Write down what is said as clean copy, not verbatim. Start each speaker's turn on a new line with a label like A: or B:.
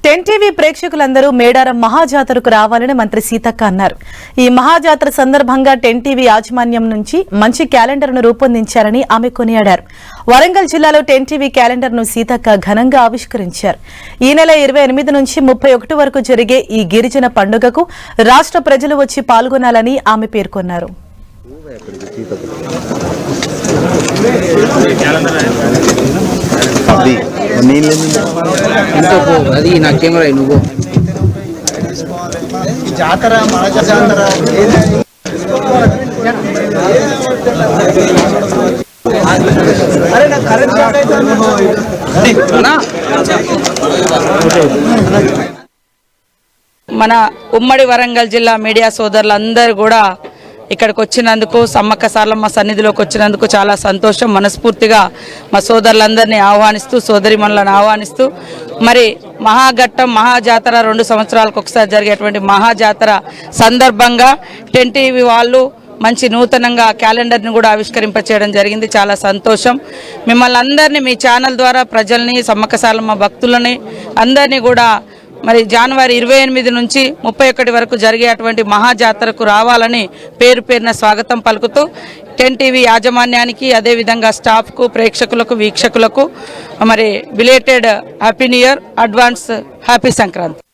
A: Ten TV ప్రేక్షకులందరూ మేడారం మహాజాతరకు రావాలని మంత్రి సీతక్క అన్నారు. ఈ మహాజాతర సందర్భంగా టెన్ టీవీ యాజమాన్యం నుంచి మంచి క్యాలెండర్ను రూపొందించారని ఆమె కొనియాడారు. వరంగల్ జిల్లాలో టెన్ టీవీ క్యాలెండర్ను సీతక్క ఘనంగా ఆవిష్కరించారు. ఈ నెల 28 నుంచి 31 వరకు జరిగే ఈ గిరిజన పండుగకు రాష్ట్ర ప్రజలు వచ్చి పాల్గొనాలని ఆమె పేర్కొన్నారు.
B: అది నా కెమెరా నువ్వు జాతర మన జాతర
C: మన ఉమ్మడి వరంగల్ జిల్లా మీడియా సోదరులందరూ కూడా ఇక్కడికి వచ్చినందుకు సమ్మక్క సారలమ్మ సన్నిధిలోకి వచ్చినందుకు చాలా సంతోషం. మనస్ఫూర్తిగా మా సోదరులందరినీ ఆహ్వానిస్తూ సోదరిమణులను ఆహ్వానిస్తూ మరి మహాఘట్టం మహాజాతర 2 సంవత్సరాలకు ఒకసారి జరిగేటువంటి మహాజాతర సందర్భంగా టెన్ టీవీ వాళ్ళు మంచి నూతనంగా క్యాలెండర్ని కూడా ఆవిష్కరింపచేయడం జరిగింది. చాలా సంతోషం. మిమ్మల్ని అందరినీ మీ ఛానల్ ద్వారా ప్రజల్ని సమ్మక్క సారలమ్మ భక్తులని అందరినీ కూడా మరి జనవరి 28 నుంచి 31 వరకు జరిగేటువంటి మహాజాతరకు రావాలని పేరు పేరున స్వాగతం పలుకుతూ టెన్ టీవీ యాజమాన్యానికి అదేవిధంగా స్టాఫ్కు ప్రేక్షకులకు వీక్షకులకు మరి belated happy new year, advance happy Sankranti.